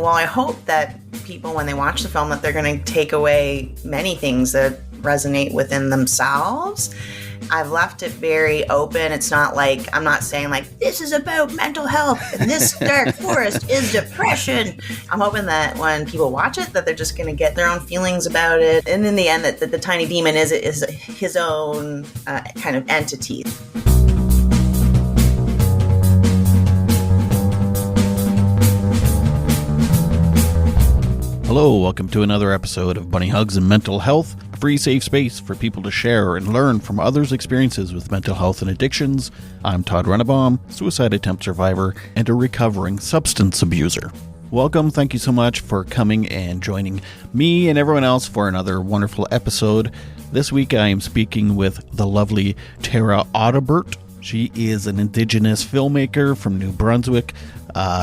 Well, I hope that people, when they watch the film, that they're going to take away many things that resonate within themselves. I've left it very open. It's not like, I'm not saying like, this is about mental health and this dark forest is depression. I'm hoping that when people watch it, that they're just going to get their own feelings about it. And in the end, that the tiny demon is his own kind of entity. Hello, welcome to another episode of Bunny Hugs and Mental Health, a free safe space for people to share and learn from others' experiences with mental health and addictions. I'm Todd Rennebaum, suicide attempt survivor and a recovering substance abuser. Welcome, thank you so much for coming and joining me and everyone else for another wonderful episode. This week I am speaking with the lovely Tara Audibert. She is an Indigenous filmmaker from New Brunswick.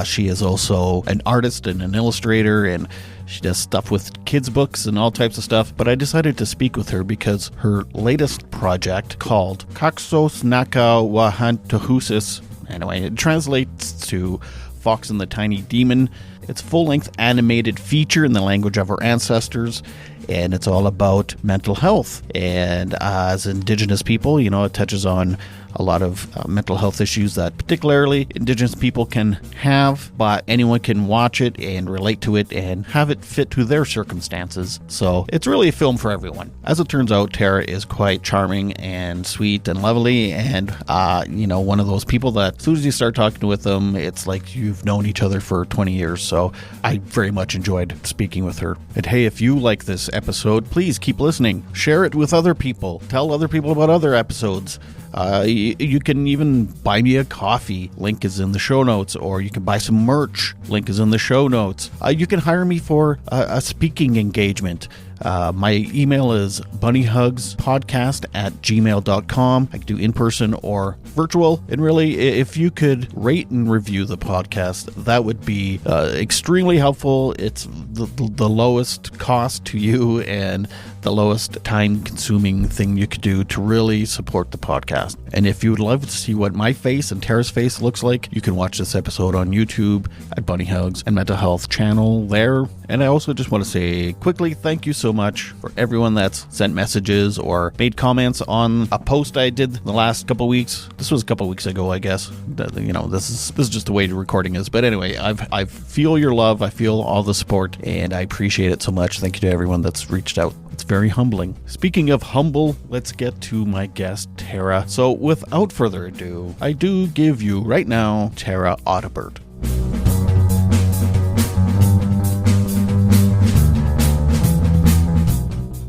She is also an artist and an illustrator, and she does stuff with kids' books and all types of stuff. But I decided to speak with her because her latest project, called Kaksos Naka Wahantahusis, anyway, it translates to Fox and the Tiny Demon. It's a full-length animated feature in the language of our ancestors, and it's all about mental health. And as Indigenous people, you know, it touches on a lot of mental health issues that particularly Indigenous people can have, but anyone can watch it and relate to it and have it fit to their circumstances. So it's really a film for everyone. As it turns out, Tara is quite charming and sweet and lovely, and one of those people that as soon as you start talking with them, it's like you've known each other for 20 years. So I very much enjoyed speaking with her. And hey, if you like this episode, please keep listening. Share it with other people. Tell other people about other episodes. You can even buy me a coffee. Link is in the show notes. Or you can buy some merch. Link is in the show notes. You can hire me for a speaking engagement. My email is bunnyhugspodcast@gmail.com. I can do in-person or virtual. And really, if you could rate and review the podcast, that would be extremely helpful. It's the lowest cost to you and the lowest time-consuming thing you could do to really support the podcast. And if you would love to see what my face and Tara's face looks like, you can watch this episode on YouTube at Bunny Hugs and Mental Health channel there. And I also just want to say quickly, thank you so much for everyone that's sent messages or made comments on a post I did the last couple weeks. This was a couple weeks ago, I guess. You know, this is just the way the recording is. But anyway, I feel your love. I feel all the support, and I appreciate it so much. Thank you to everyone that's reached out. It's very humbling. Speaking of humble, let's get to my guest, Tara. So without further ado, I do give you right now, Tara Audibert.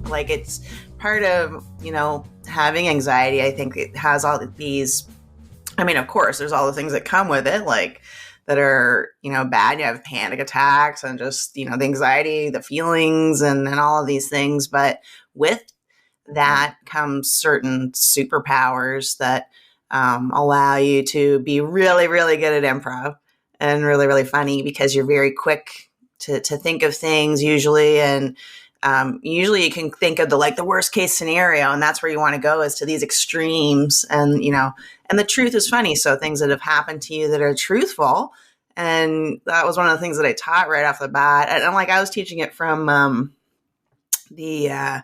Like, it's part of, having anxiety. I think it has all these, of course, there's all the things that come with it, like that are, bad. You have panic attacks and just, the anxiety, the feelings and all of these things. But with that comes certain superpowers that allow you to be really, really good at improv and really, really funny, because you're very quick to think of things usually. And usually you can think of the worst case scenario, and that's where you want to go, is to these extremes. And, and the truth is funny. So things that have happened to you that are truthful. And that was one of the things that I taught right off the bat. And I was teaching it from the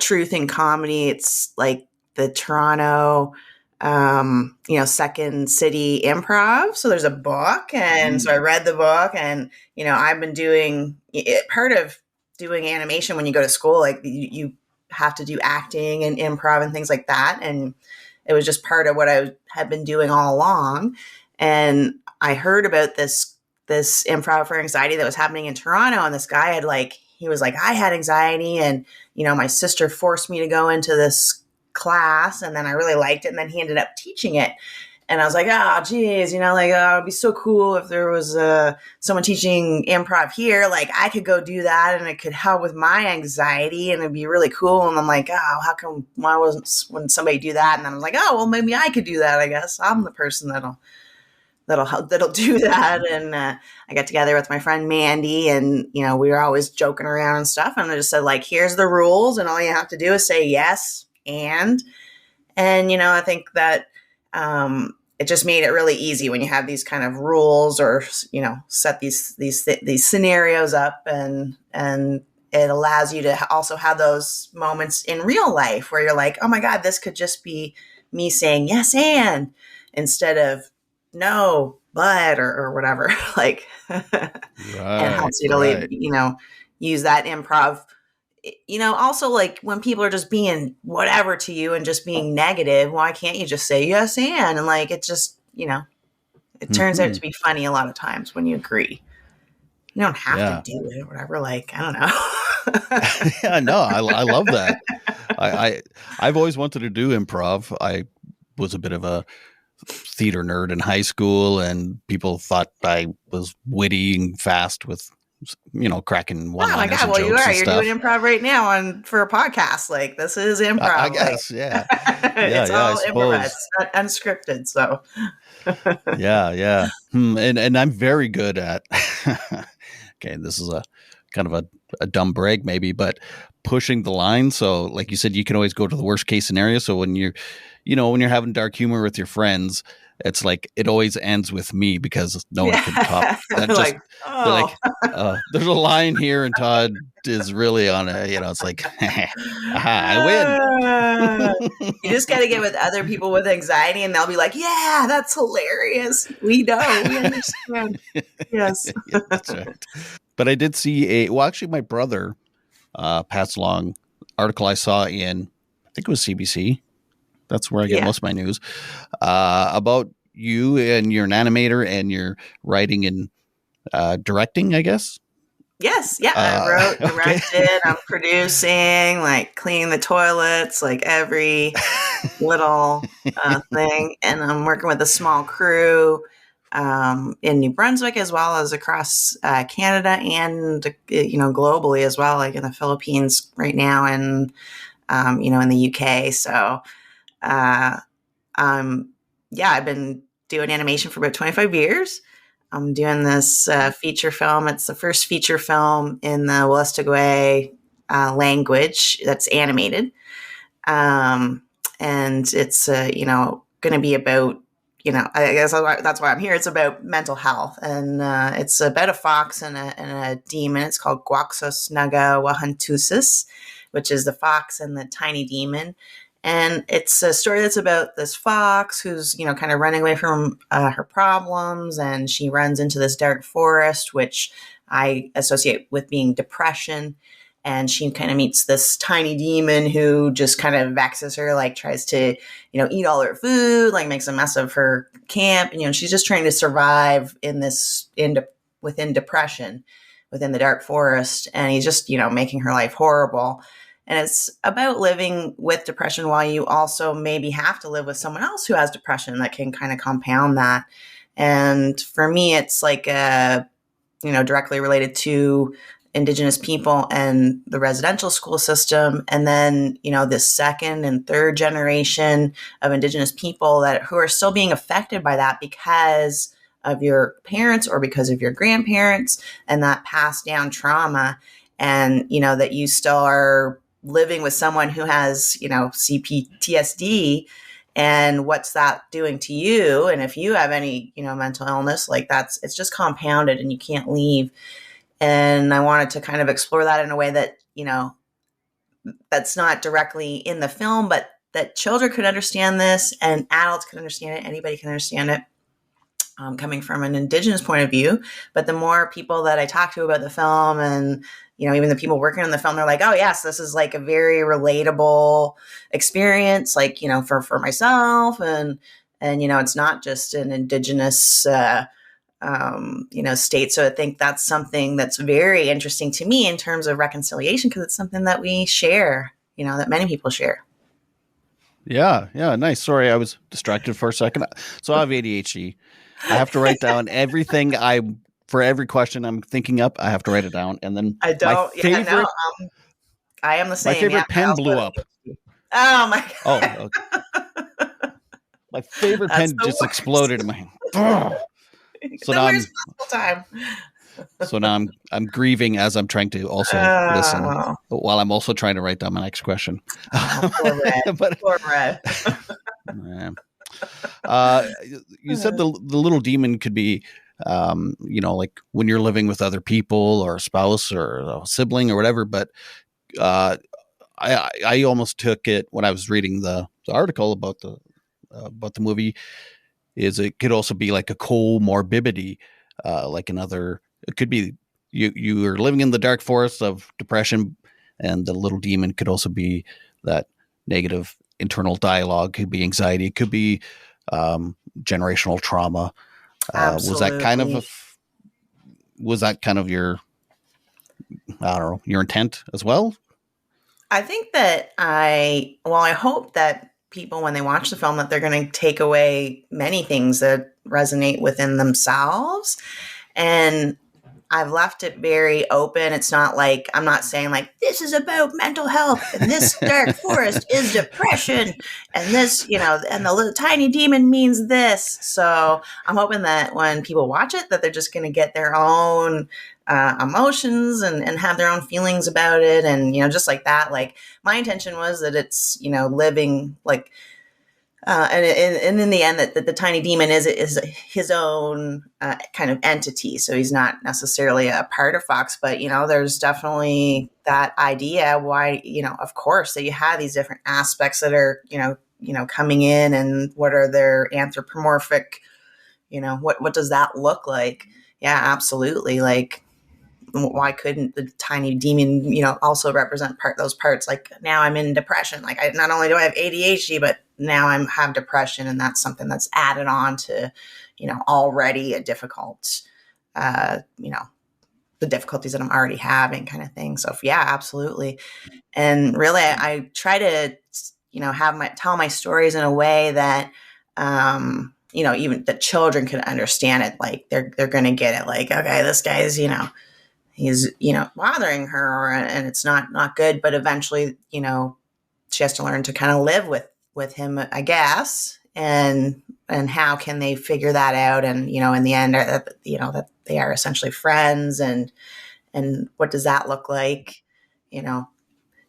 Truth in Comedy. It's like the Toronto, Second City Improv. So there's a book. And so I read the book, and, I've been doing it. Part of doing animation when you go to school, like you have to do acting and improv and things like that. And it was just part of what I had been doing all along. And I heard about this improv for anxiety that was happening in Toronto. And this guy he was like, I had anxiety, and, my sister forced me to go into this class, and then I really liked it. And then he ended up teaching it. And I was like, oh, geez, it'd be so cool if there was someone teaching improv here. Like, I could go do that, and it could help with my anxiety, and it'd be really cool. And I'm like, oh, why wouldn't somebody do that? And then I was like, oh, well, maybe I could do that. I guess I'm the person that'll do that. And I got together with my friend Mandy, and, we were always joking around and stuff. And I just said, here's the rules, and all you have to do is say yes. And I think that, it just made it really easy when you have these kind of rules or, set these scenarios up, and it allows you to also have those moments in real life where you're like, oh my God, this could just be me saying yes and instead of no, but, or whatever, like, and it helps you to use that improv. Also, like, when people are just being whatever to you and just being negative, why can't you just say yes and like, it just, it turns out to be funny a lot of times when you agree. You don't have to do it or whatever. Like, I don't know. Yeah, no, I love that. I've always wanted to do improv. I was a bit of a theater nerd in high school, and people thought I was witty and fast with, cracking one-liners and jokes you are. and You're stuff. doing improv right now for a podcast. Like, this is improv. I guess, yeah. It's all improv. It's not unscripted, so. Yeah. And I'm very good at, okay, this is a kind of a dumb brag maybe, but pushing the line. So like you said, you can always go to the worst case scenario. So when you're having dark humor with your friends, it's like it always ends with me because no one can top that. They're like, there's a line here, and Todd is really on it. It's like, I win. You just got to get with other people with anxiety, and they'll be like, "Yeah, that's hilarious. We know, we understand." Yes, yeah, that's right. But I did see actually, my brother passed along article I saw in, I think it was CBC. That's where I get most of my news, about you, and you're an animator and you're writing and directing, I guess. Yes. Yeah. I wrote, directed, I'm producing, like cleaning the toilets, like every little thing. And I'm working with a small crew in New Brunswick, as well as across Canada and, globally as well, like in the Philippines right now, and, in the UK. So, I've been doing animation for about 25 years. I'm doing this feature film. It's the first feature film in the Wolastoqey language that's animated. And it's, going to be about, I guess that's why I'm here. It's about mental health. And it's about a fox and a demon. It's called Guaxos Naga Wahantusis, which is the fox and the tiny demon. And it's a story that's about this fox who's, kind of running away from her problems. And she runs into this dark forest, which I associate with being depression. And she kind of meets this tiny demon who just kind of vexes her, like tries to, eat all her food, like makes a mess of her camp. And, she's just trying to survive within depression, within the dark forest. And he's just, making her life horrible. And it's about living with depression while you also maybe have to live with someone else who has depression that can kind of compound that. And for me, it's like, directly related to Indigenous people and the residential school system. And then, this second and third generation of Indigenous people who are still being affected by that because of your parents or because of your grandparents and that passed down trauma. And, that you still are living with someone who has, CPTSD, and what's that doing to you? And if you have any, mental illness, like it's just compounded and you can't leave. And I wanted to kind of explore that in a way that, that's not directly in the film, but that children could understand this and adults could understand it. Anybody can understand it. Coming from an Indigenous point of view. But the more people that I talk to about the film, and, even the people working on the film, they're like, oh yes, this is like a very relatable experience, like, for myself. And, it's not just an Indigenous, state. So I think that's something that's very interesting to me in terms of reconciliation, because it's something that we share, that many people share. Yeah. Nice. Sorry, I was distracted for a second. So I have ADHD. I have to write down everything for every question I'm thinking up. I have to write it down, and then I don't. I am the same. My favorite pen blew up. Oh my god! Oh, okay. My favorite pen just exploded in my hand. So now I'm grieving as I'm trying to also listen, while I'm also trying to write down my next question. Poor Red. Poor Red. Uh, you said the little demon could be, like when you're living with other people or a spouse or a sibling or whatever. But uh, I almost took it when I was reading the article about the movie. Is it could also be like a comorbidity, like another. It could be you are living in the dark forest of depression, and the little demon could also be that negative internal dialogue. Could be anxiety. It could be generational trauma. Was that kind of Absolutely. was that kind of your, I don't know, your intent as well? I think that I hope that people, when they watch the film, that they're going to take away many things that resonate within themselves. And I've left it very open. It's not like, I'm not saying like, this is about mental health and this dark forest is depression and this, and the little tiny demon means this. So I'm hoping that when people watch it, that they're just going to get their own emotions and have their own feelings about it. And, just like that, like my intention was that it's, living like, and in the end, that the tiny demon is his own kind of entity. So he's not necessarily a part of Fox, but there's definitely that idea why of course that you have these different aspects that are coming in, and what are their anthropomorphic, what does that look like? Yeah, absolutely. Like, why couldn't the tiny demon, also represent those parts? Like, now I'm in depression. Like, not only do I have ADHD, but now I have depression, and that's something that's added on to, already a difficult, the difficulties that I'm already having, kind of thing. So yeah, absolutely. And really, I try to, tell my stories in a way that, even the children can understand it. Like they're going to get it. Like, okay, this guy's, he's bothering her, and it's not good, but eventually she has to learn to kind of live with him, I guess. And how can they figure that out? And in the end, that they are essentially friends. And what does that look like? It's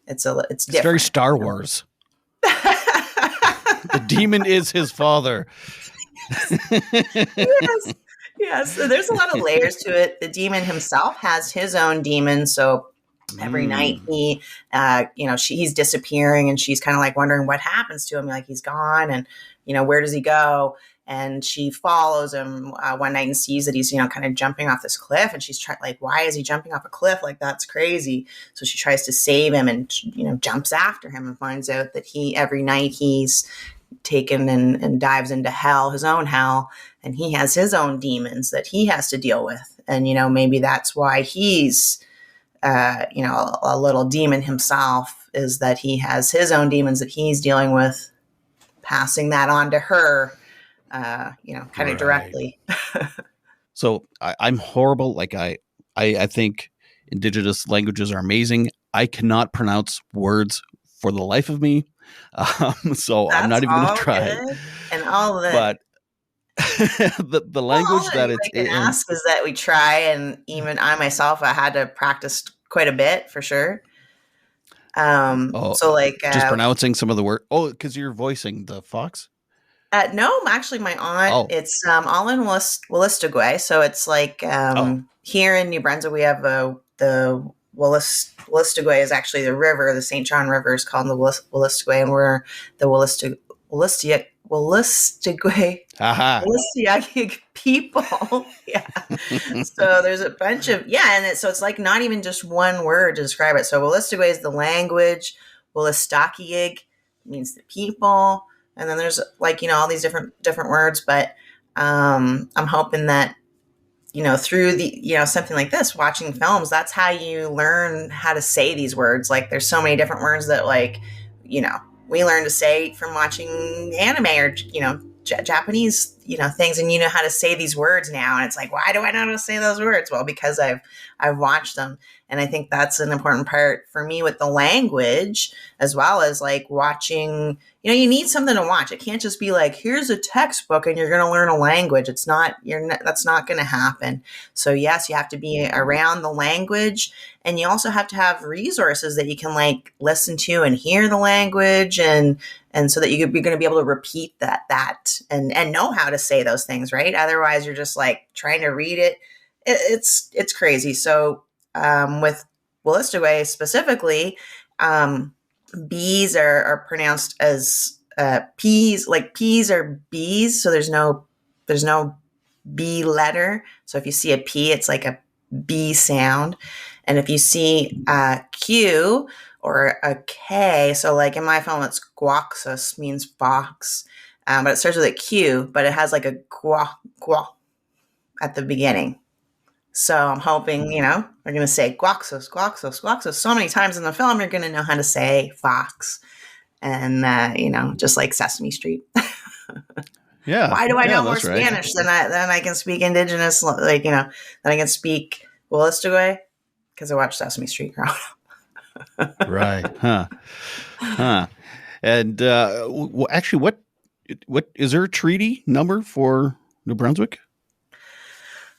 It's very different. Star Wars. The demon is his father. Yes. Yes. So there's a lot of layers to it. The demon himself has his own demon. So every night he's disappearing, and she's kind of like wondering what happens to him. Like, he's gone, and, where does he go? And she follows him one night and sees that he's, kind of jumping off this cliff. And she's trying, like, why is he jumping off a cliff? Like, that's crazy. So she tries to save him, and, jumps after him, and finds out that every night he's taken and dives into hell, his own hell, and he has his own demons that he has to deal with. And maybe that's why he's a little demon himself, is that he has his own demons that he's dealing with, passing that on to her, kind of directly. So I'm horrible. Like I think indigenous languages are amazing. I cannot pronounce words for the life of me. So That's I'm not even going to try. Good. And all that. But the language that it's in, ask is that we try, and even I myself, I had to practice quite a bit for sure. So like just pronouncing some of the words. Oh, because you're voicing the fox. No, actually, my aunt. It's all in Willistigwe, so it's like here in New Brunswick we have the Willistigwe is actually the river. The St. John River is called the Willistigwe, and we're the Willistigwe people. Yeah. So there's a bunch of, and so it's like not even just one word to describe it. So Willistigwe is the language. Willistakiig means the people. And then there's like, all these different words. But I'm hoping that, through the, something like this, watching films, that's how you learn how to say these words. Like, there's so many different words that, like, we learn to say from watching anime or, Japanese, things, and you know how to say these words now. And it's like, why do I know how to say those words? Well, because I've watched them. And I think that's an important part for me with the language, as well as like watching, you need something to watch. It can't just be like, here's a textbook and you're going to learn a language. That's not going to happen. So yes, you have to be around the language, and you also have to have resources that you can like listen to and hear the language, and so that you're going to be able to repeat that and know how to say those things, right? Otherwise you're just like trying to read it. It's crazy. So with Wolastoqey specifically, B's are pronounced as P's, like P's are B's. So there's no B letter. So if you see a P, it's like a B sound. And if you see a Q or a K, so like in my film, it's guaxus, means fox, but it starts with a Q, but it has like a gua at the beginning. So I'm hoping, they're going to say guaxus, guaxus, guaxus. So many times in the film, you're going to know how to say fox. And, just like Sesame Street. Yeah. Why do I know more that's right. Spanish than I can speak Indigenous, than I can speak Wolastoqey? Because I watched Sesame Street growing up. Right. Huh. And actually, what is there a treaty number for New Brunswick?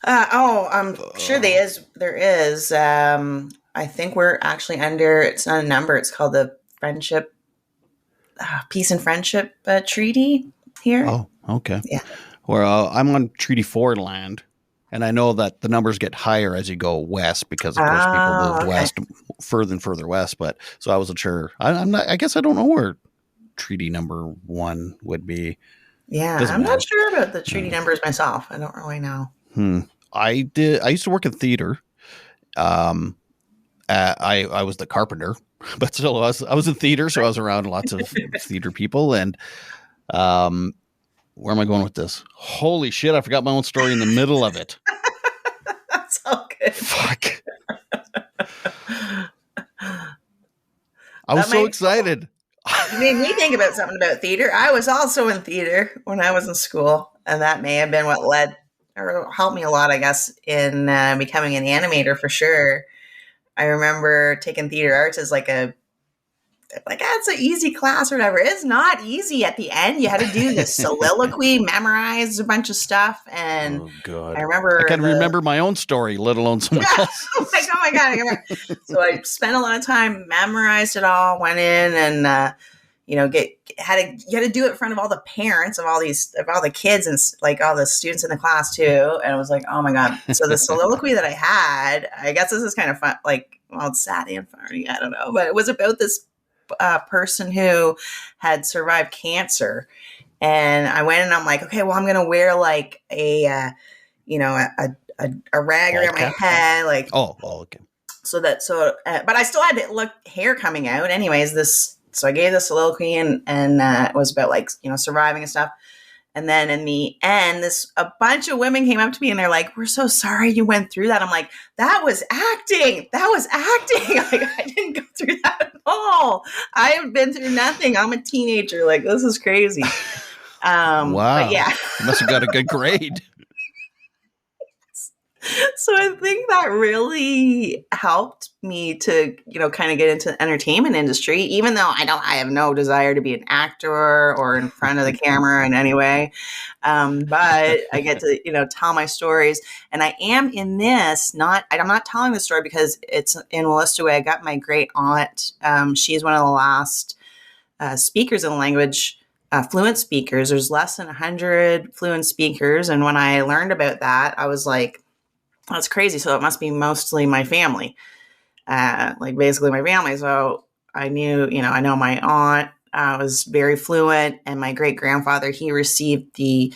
I'm sure there is. I think we're actually under, it's not a number, it's called the Peace and Friendship Treaty here. Oh, okay. Yeah. Well, I'm on Treaty 4 land, and I know that the numbers get higher as you go west because, of course, people moved west, further and further west. But so I wasn't sure. I guess I don't know where Treaty number 1 would be. Yeah, I'm not sure about the treaty numbers myself. I don't really know. I used to work in theater. I was the carpenter, but still I was in theater, so I was around lots of theater people. And where am I going with this? Holy shit! I forgot my own story in the middle of it. That's all good. Fuck! I was so excited. You made me think about something about theater. I was also in theater when I was in school, and that may have been what led or helped me a lot, I guess, in becoming an animator for sure. I remember taking theater arts as it's an easy class or whatever. It's not easy at the end. You had to do this soliloquy, memorize a bunch of stuff. And oh, God. I remember I can remember my own story, let alone someone else. Oh my God. So I spent a lot of time, memorized it all, went in and, you had to do it in front of all the parents of all the kids and like all the students in the class too. And it was like, oh my God. So the soliloquy that I had, I guess this is kind of fun. Like, well, it's sad and funny. I don't know, but it was about this person who had survived cancer. And I went and I'm like, okay, well, I'm going to wear like a rag around my head. Like, okay. But I still had hair coming out anyways, so I gave the soliloquy and it was about like, surviving and stuff. And then in the end, a bunch of women came up to me and they're like, we're so sorry you went through that. I'm like, that was acting. Like, I didn't go through that at all. I have been through nothing. I'm a teenager. Like, this is crazy. Wow. But yeah. You must have got a good grade. So I think that really helped me to, kind of get into the entertainment industry, even though I have no desire to be an actor or in front of the camera in any way. But I get to, tell my stories, and I am in this, I'm not telling the story because it's in Wolastoqey. I got my great aunt. She's one of the last speakers in the language, fluent speakers. There's less than 100 fluent speakers. And when I learned about that, I was like, that's crazy. So it must be mostly my family, basically my family. So I knew, I know my aunt was very fluent, and my great grandfather, he received the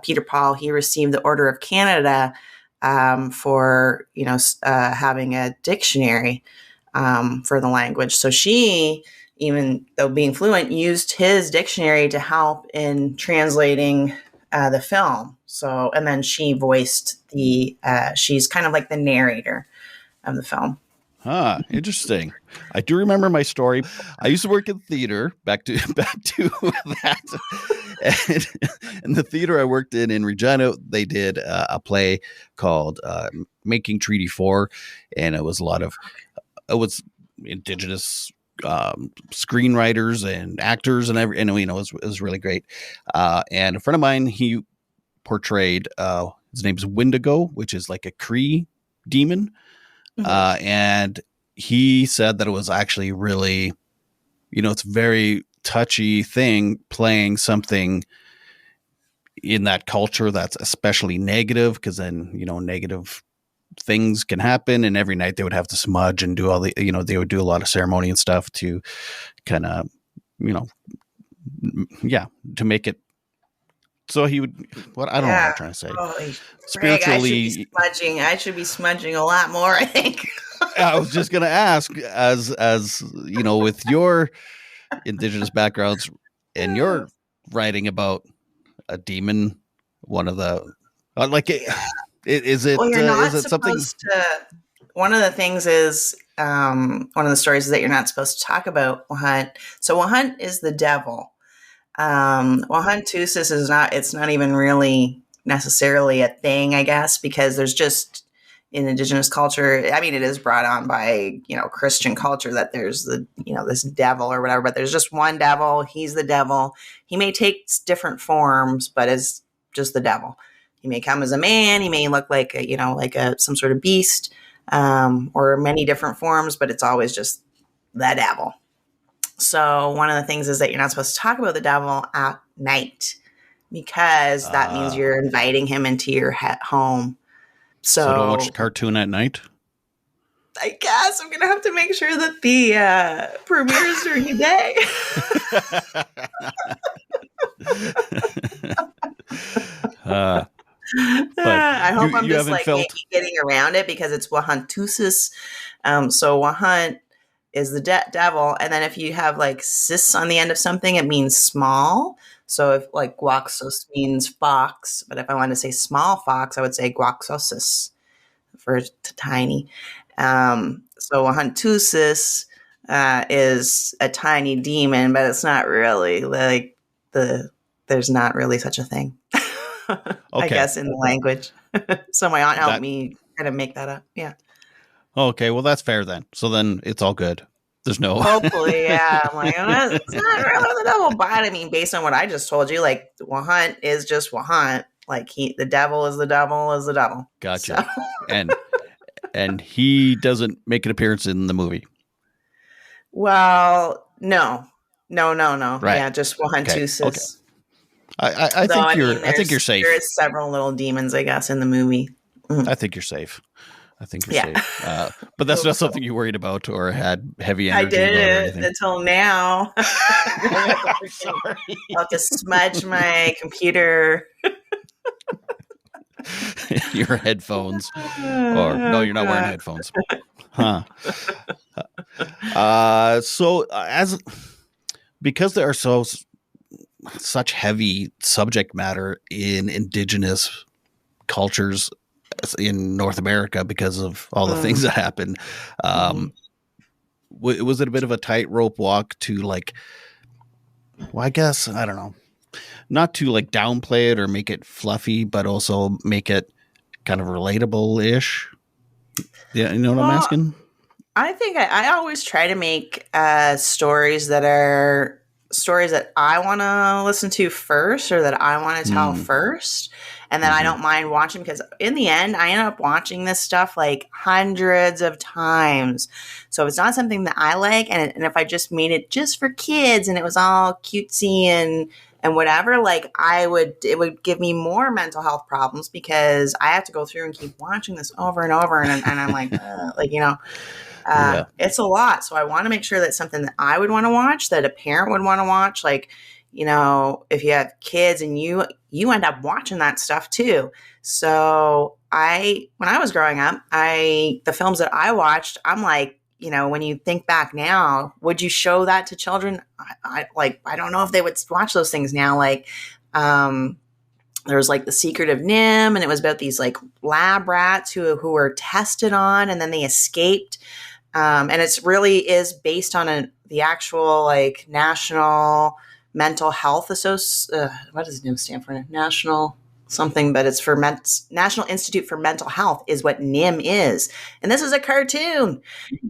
Peter Paul. He received the Order of Canada for having a dictionary for the language. So she, even though being fluent, used his dictionary to help in translating the film. So, and then she voiced she's kind of like the narrator of the film. Interesting. I do remember my story. I used to work in theater, back to that. And in the theater I worked in Regina, they did a play called Making Treaty 4, and it was it was indigenous screenwriters and actors and it was really great. And a friend of mine, he portrayed his name's Wendigo, which is like a Cree demon. And he said that it was actually really, it's very touchy thing playing something in that culture that's especially negative, because then, negative things can happen, and every night they would have to smudge and do all the, they would do a lot of ceremony and stuff to kind of, to make it. So he would, I don't know what I'm trying to say. Holy Spiritually, I should be smudging a lot more, I think. I was just going to ask, as with your indigenous backgrounds and your writing about a demon, one of the, is it, well, you're not is it something? One of the things is, one of the stories is that you're not supposed to talk about Wahunt. So Wahunt is the devil. Wahunt-Tusis is it's not even really necessarily a thing, I guess, because there's just, in indigenous culture, I mean, it is brought on by, Christian culture that there's this devil or whatever, but there's just one devil. He's the devil. He may take different forms, but is just the devil. He may come as a man. He may look like some sort of beast, or many different forms, but it's always just the devil. So one of the things is that you're not supposed to talk about the devil at night, because that means you're inviting him into your home. So don't watch the cartoon at night? I guess I'm going to have to make sure that the premieres during the day. I hope I'm just getting around it, because it's Wahunt-Tusis. So Wahunt is the devil, and then if you have cis on the end of something, it means small. So if guaxos means fox, but if I want to say small fox, I would say guaxosis for tiny. So Wahunt-Tusis is a tiny demon, but it's not really there's not really such a thing. Okay. I guess in the language. So my aunt helped me kind of make that up. Yeah. Okay, well that's fair then. So then it's all good. There's no. Hopefully, yeah. I'm like, it's not really the devil, but I mean, based on what I just told you, Wahunt is just Wahunt. The devil is the devil is the devil. Gotcha. So. and he doesn't make an appearance in the movie. Well, no. Right. Yeah, just Wahunt-Tusis. Okay. I think you're safe. There's several little demons, I guess, in the movie. Mm-hmm. I think you're safe. Safe. But that's not something you worried about or had heavy energy about. I did it until now. I'm sorry. I'll have to smudge my computer. Your headphones. Or no, you're not wearing headphones. Huh. Because there are such heavy subject matter in indigenous cultures in North America, because of all the things that happened, was it a bit of a tightrope walk to I guess, I don't know, not to downplay it or make it fluffy, but also make it kind of relatable-ish? Yeah, you know what I'm asking? I think I always try to make stories that are stories that I want to listen to first, or that I want to tell first. And then I don't mind watching, because in the end, I end up watching this stuff hundreds of times. So if it's not something that I like, and if I just made it just for kids and it was all cutesy and whatever, it would give me more mental health problems, because I have to go through and keep watching this over and over. And I'm it's a lot. So I want to make sure that's something that I would want to watch, that a parent would want to watch. If you have kids and you end up watching that stuff too. So when I was growing up, the films that I watched, I'm when you think back now, would you show that to children? I don't know if they would watch those things now. There was The Secret of Nim, and it was about these lab rats who were tested on, and then they escaped. And it's really is based on the actual national Mental Health what does NIM stand for? National something, but it's for National Institute for Mental Health is what NIM is. And this is a cartoon.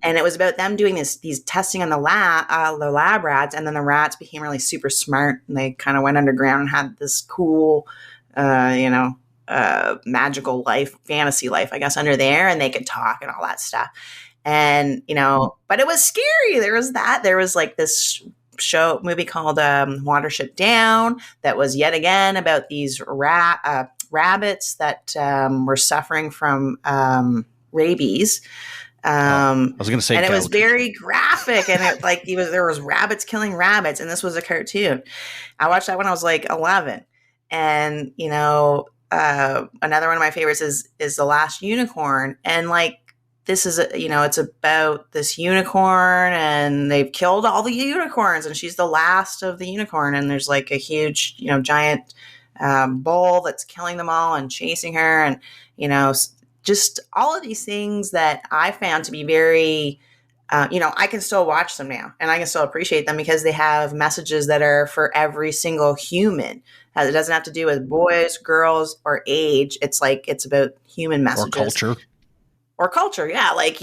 And it was about them doing these testing on the lab rats. And then the rats became really super smart. And they kind of went underground and had this cool, magical life, fantasy life, I guess, under there. And they could talk and all that stuff. And, but it was scary. There was like this movie called Watership Down that was yet again about these rabbits that were suffering from rabies. I was going to say, and it was very graphic, and there was rabbits killing rabbits, and this was a cartoon. I watched that when I was like 11, and another one of my favorites is The Last Unicorn, and like. This is, it's about this unicorn and they've killed all the unicorns and she's the last of the unicorn. And there's like a huge, giant bull that's killing them all and chasing her. And, just all of these things that I found to be very, I can still watch them now and I can still appreciate them because they have messages that are for every single human. It doesn't have to do with boys, girls, or age. It's like, it's about human messages. Or culture, yeah. Like,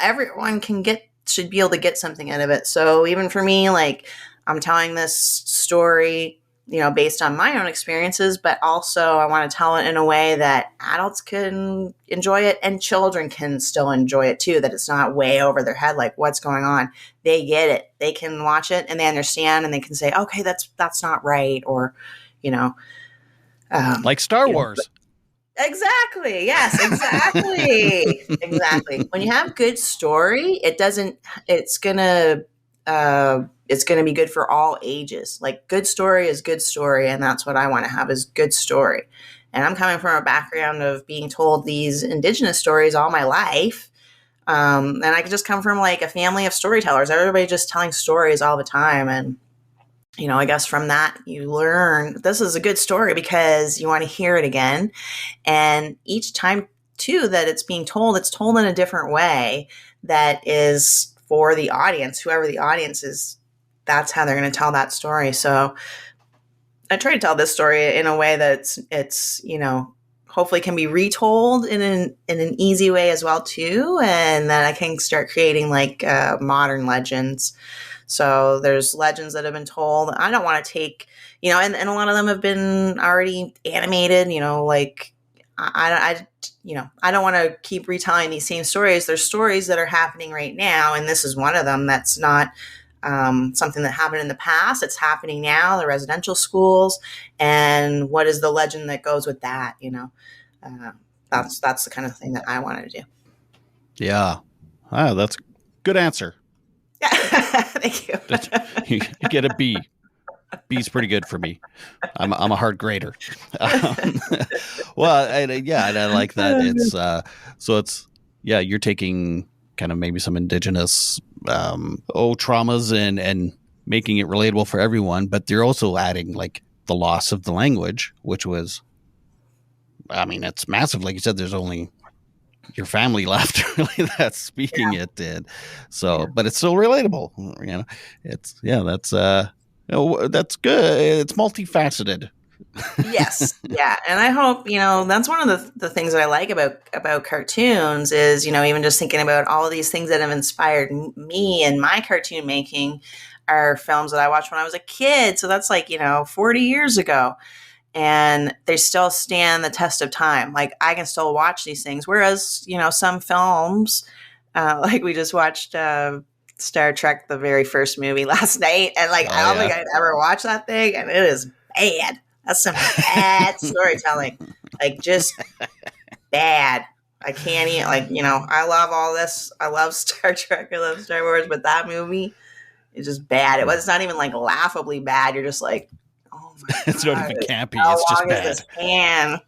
everyone should be able to get something out of it. So even for me, like, I'm telling this story, based on my own experiences, but also I want to tell it in a way that adults can enjoy it and children can still enjoy it too, that it's not way over their head, like what's going on. They get it. They can watch it and they understand and they can say, okay, that's not right. Or, like Star Wars. Exactly. Yes, exactly. Exactly. When you have good story, it's going to be good for all ages. Like good story is good story. And that's what I want to have is good story. And I'm coming from a background of being told these Indigenous stories all my life. And I could just come from like a family of storytellers, everybody just telling stories all the time. And I guess from that you learn this is a good story because you want to hear it again. And each time too that it's being told, it's told in a different way that is for the audience, whoever the audience is, that's how they're going to tell that story. So I try to tell this story in a way that it's hopefully can be retold in an easy way as well too. And then I can start creating like modern legends. So there's legends that have been told. I don't want to take, and a lot of them have been already animated, like I don't want to keep retelling these same stories. There's stories that are happening right now. And this is one of them that's not something that happened in the past. It's happening now, the residential schools. And what is the legend that goes with that? That's the kind of thing that I wanted to do. Yeah. That's a good answer. Thank you. You get a B. B's pretty good for me. I'm a hard grader. Well, and I like that. It's you're taking kind of maybe some Indigenous traumas and making it relatable for everyone, but you're also adding like the loss of the language, which was, it's massive. Like you said, there's only your family left really that's speaking it did. So, but it's still relatable. That's good. It's multifaceted. Yes. Yeah. And I hope, that's one of the things that I like about cartoons is, even just thinking about all of these things that have inspired me and my cartoon making are films that I watched when I was a kid. So that's like, 40 years ago. And they still stand the test of time. Like I can still watch these things. Whereas, some films, like we just watched Star Trek, the very first movie last night. And like, I don't think I'd ever watch that thing. And it is bad. That's some bad storytelling. Like just bad. I can't even I love all this. I love Star Trek. I love Star Wars. But that movie is just bad. It's not even like laughably bad. You're just like, oh my God. It's not even campy. It's just bad. This can?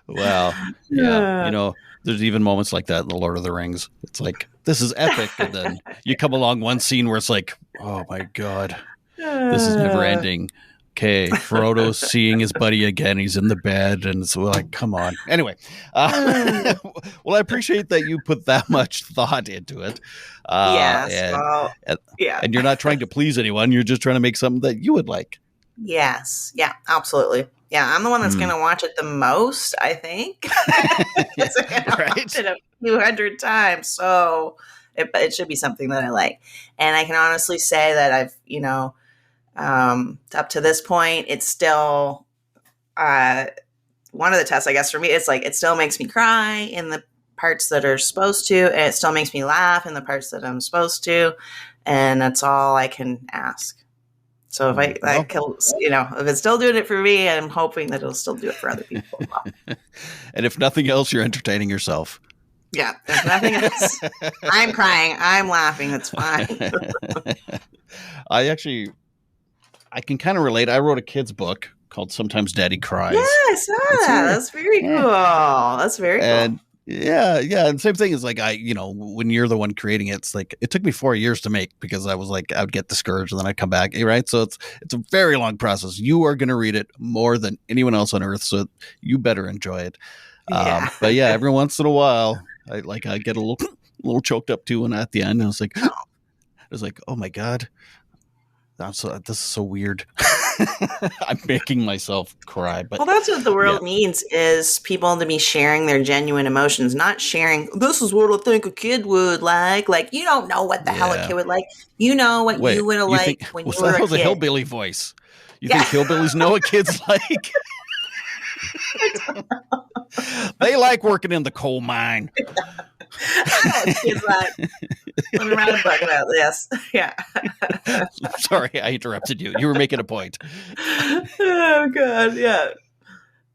Well, yeah. There's even moments like that in The Lord of the Rings. It's like, this is epic. And then you come along one scene where it's like, oh my God, this is never ending. Okay, Frodo's seeing his buddy again. He's in the bed, and it's like, come on. Anyway, well, I appreciate that you put that much thought into it. Yes. Well, And, yeah. and you're not trying to please anyone. You're just trying to make something that you would like. Yes. Yeah, absolutely. Yeah, I'm the one that's going to watch it the most, I think. Yeah, I'm gonna right? watch it a few hundred times. So it should be something that I like. And I can honestly say that I've, up to this point, it's still one of the tests, I guess, for me. It's like, it still makes me cry in the parts that are supposed to, and it still makes me laugh in the parts that I'm supposed to. And that's all I can ask. So if if it's still doing it for me, I'm hoping that it'll still do it for other people as well. And if nothing else, you're entertaining yourself. Yeah, if nothing else, I'm crying, I'm laughing, it's fine. I can kind of relate. I wrote a kid's book called Sometimes Daddy Cries. Yeah, I saw that. That's very cool. That's very cool. Yeah. And same thing is like, when you're the one creating it, it's like, it took me 4 years to make because I was like, I would get discouraged and then I'd come back. Right. So it's a very long process. You are going to read it more than anyone else on earth. So you better enjoy it. But yeah, every once in a while, I get a little choked up too. And at the end, I was like, oh my God, this is so weird. I'm making myself cry. But well, that's what the world needs, is people to be sharing their genuine emotions, not sharing, this is what I think a kid would like. Like, you don't know what the hell a kid would like. You know what you would have liked when you were a kid. That was a hillbilly voice. You think hillbillies know what kids like? They like working in the coal mine. I know what kids like. Let me write a book about this. Yeah. Sorry, I interrupted you. You were making a point. Oh, God. Yeah.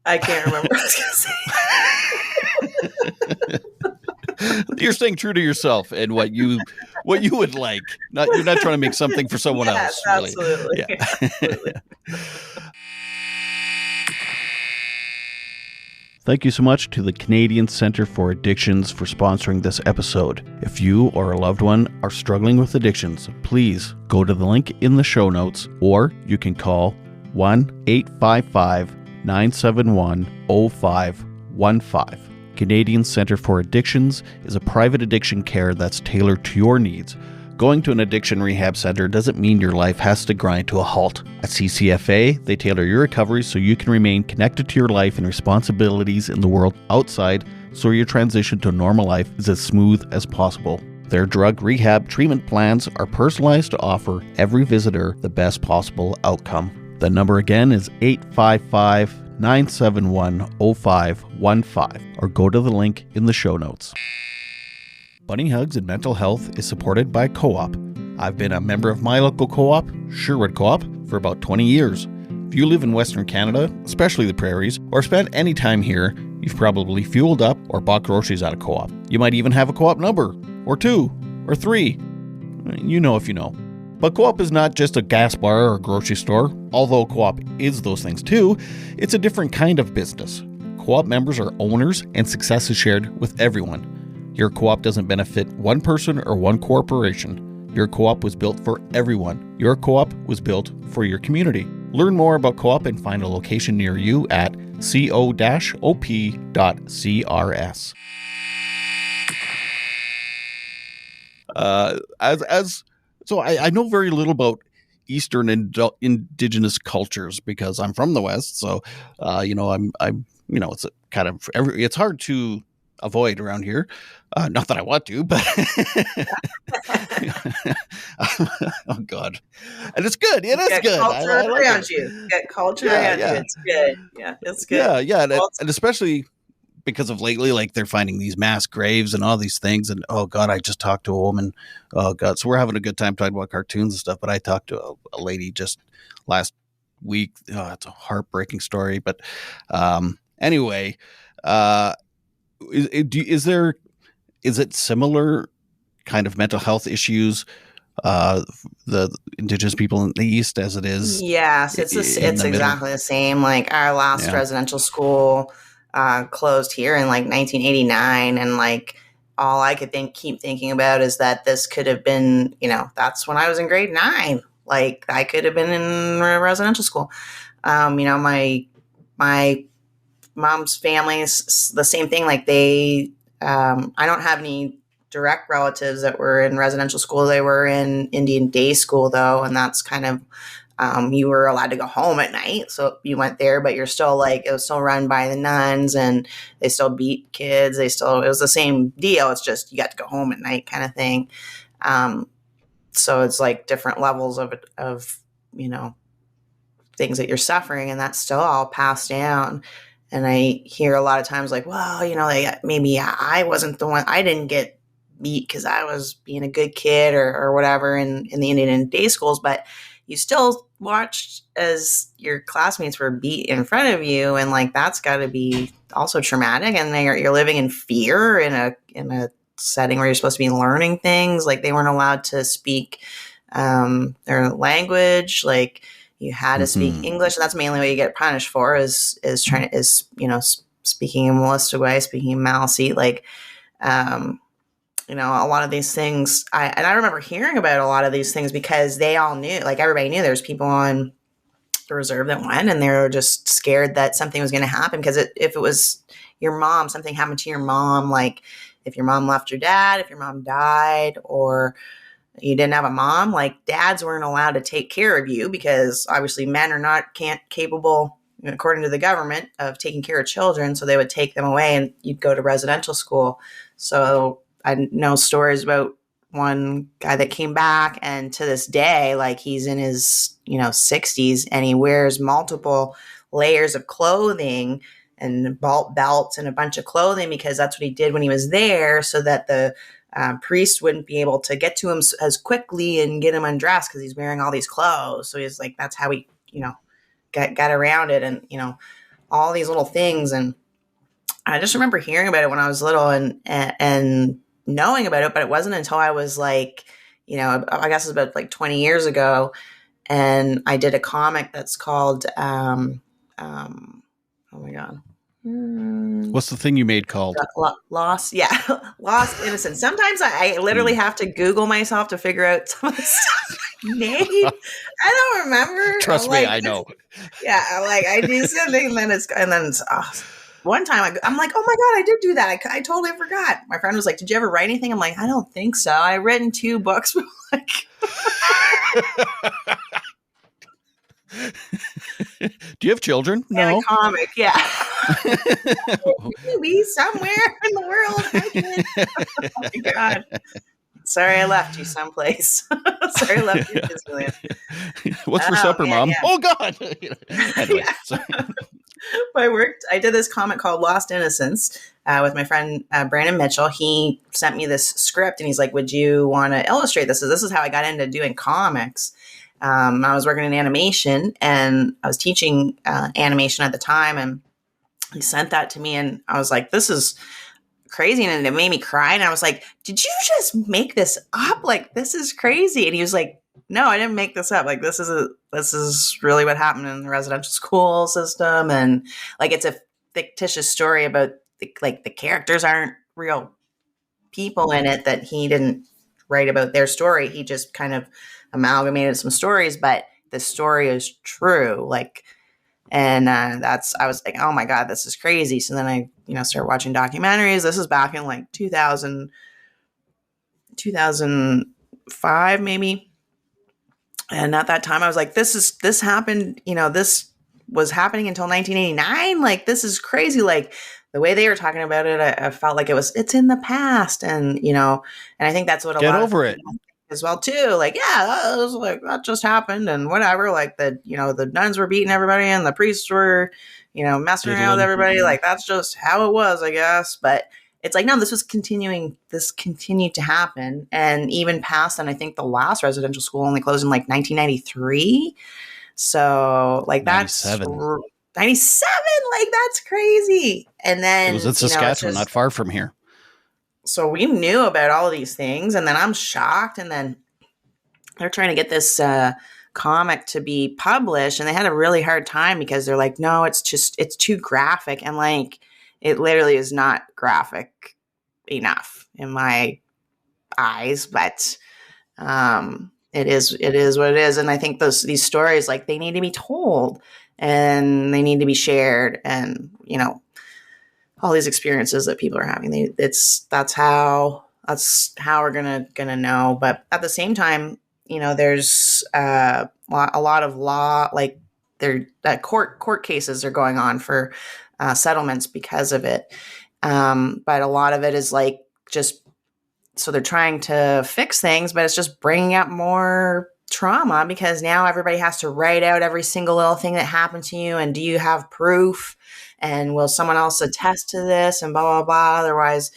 I can't remember what I was going to say. You're staying true to yourself and what you would like. You're not trying to make something for someone else. Really. Absolutely. Yeah. Absolutely. Thank you so much to the Canadian Centre for Addictions for sponsoring this episode. If you or a loved one are struggling with addictions, please go to the link in the show notes, or you can call 1-855-971-0515. Canadian Centre for Addictions is a private addiction care that's tailored to your needs. Going to an addiction rehab center doesn't mean your life has to grind to a halt. At CCFA, they tailor your recovery so you can remain connected to your life and responsibilities in the world outside, so your transition to a normal life is as smooth as possible. Their drug rehab treatment plans are personalized to offer every visitor the best possible outcome. The number again is 855-971-0515, or go to the link in the show notes. Bunny Hugs and Mental Health is supported by Co-op. I've been a member of my local co-op, Sherwood Co-op, for about 20 years. If you live in Western Canada, especially the prairies, or spent any time here, you've probably fueled up or bought groceries at a co-op. You might even have a co-op number, or 2, or 3. You know if you know. But co-op is not just a gas bar or a grocery store. Although co-op is those things too, it's a different kind of business. Co-op members are owners and success is shared with everyone. Your co-op doesn't benefit one person or one corporation. Your co-op was built for everyone. Your co-op was built for your community. Learn more about co-op and find a location near you at co-op.crs. So I know very little about Eastern indigenous cultures because I'm from the West. So, it's it's hard to avoid around here. Not that I want to, but oh God, and it's good. It is good. Culture around you. Get culture around you. It's good. Yeah, it's good. Yeah, and especially because of lately, like they're finding these mass graves and all these things. And oh God, I just talked to a woman. Oh God, so we're having a good time talking about cartoons and stuff. But I talked to a lady just last week. Oh, it's a heartbreaking story. But anyway, is it similar kind of mental health issues? The indigenous people in the East as it is. Yes, it's exactly the same. Like our last residential school closed here in like 1989, and like all I could keep thinking about is that this could have been, that's when I was in grade 9. Like I could have been in a residential school. My mom's family is the same thing. Like I don't have any direct relatives that were in residential school. They were in Indian day school though. And that's kind of, you were allowed to go home at night. So you went there, but you're still like, it was still run by the nuns and they still beat kids. It was the same deal. It's just, you got to go home at night kind of thing. So it's like different levels of, things that you're suffering, and that's still all passed down. And I hear a lot of times like, well, like maybe I wasn't the one, I didn't get beat because I was being a good kid or whatever in the Indian day schools, but you still watched as your classmates were beat in front of you. And like, that's gotta be also traumatic. And you're living in fear in a setting where you're supposed to be learning things. Like they weren't allowed to speak their language. Like you had to speak English. And that's mainly what you get punished for is speaking in molested way, speaking in Maliseet. Like, a lot of these things, I remember hearing about a lot of these things because they all knew, like everybody knew there's people on the reserve that went and they were just scared that something was going to happen. Because if it was your mom, something happened to your mom, like if your mom left your dad, if your mom died, or you didn't have a mom, like dads weren't allowed to take care of you because obviously men are not capable, according to the government, of taking care of children. So they would take them away and you'd go to residential school. So I know stories about one guy that came back, and to this day, like he's in his, 60s and he wears multiple layers of clothing and belts and a bunch of clothing because that's what he did when he was there, so that the priest wouldn't be able to get to him as quickly and get him undressed because he's wearing all these clothes. So he's like, that's how he, got around it, and, all these little things. And I just remember hearing about it when I was little and knowing about it, but it wasn't until I was like, I guess it's about like 20 years ago. And I did a comic that's called, oh my God. What's the thing you made called? Lost. Yeah. Lost Innocence. Sometimes I literally have to Google myself to figure out some of the stuff I made. I don't remember. Trust me, I know. Yeah. Like I do something and then it's one time I'm like, oh my God, I did do that. I totally forgot. My friend was like, did you ever write anything? I'm like, I don't think so. I've written 2 books. Like, do you have children? And no. a comic, yeah. Maybe somewhere in the world. Oh my God. Sorry, I left you someplace. Sorry, I left you Disneyland. What's for supper, Mom? Yeah. Oh God. Anyway, I did this comic called Lost Innocence with my friend Brandon Mitchell. He sent me this script and he's like, would you want to illustrate this? So this is how I got into doing comics. I was working in animation and I was teaching animation at the time, and he sent that to me and I was like, this is crazy. And it made me cry. And I was like, did you just make this up? Like, this is crazy. And he was like, no, I didn't make this up. Like, this is really what happened in the residential school system. And like, it's a fictitious story about the characters aren't real people in it, that he didn't write about their story. He just kind of amalgamated some stories, but the story is true. Like, and I was like, oh my God, this is crazy. So then I, started watching documentaries. This is back in like 2005, maybe. And at that time I was like, this happened, this was happening until 1989. Like, this is crazy. Like the way they were talking about it, I felt like it's in the past. And, and I think that's what get over it as well too. Like, yeah, that was like, that just happened and whatever. Like the nuns were beating everybody and the priests were, messing around with everybody. Like, that's just how it was, I guess. But it's like, no, this continued to happen. And even past, and I think the last residential school only closed in like 1993. So like that's 97, like that's crazy. And then it was in Saskatchewan, not far from here. So we knew about all of these things, and then I'm shocked. And then they're trying to get this comic to be published, and they had a really hard time because they're like, no, it's too graphic. And like, it literally is not graphic enough in my eyes. But It is what it is. And I think these stories, like, they need to be told and they need to be shared. And, all these experiences that people are having, that's how we're gonna know. But at the same time, there's a lot of law, like court cases are going on for settlements because of it. But a lot of it is like, just, so they're trying to fix things, but it's just bringing up more trauma, because now everybody has to write out every single little thing that happened to you. And do you have proof? And will someone else attest to this? And blah, blah, blah. Otherwise,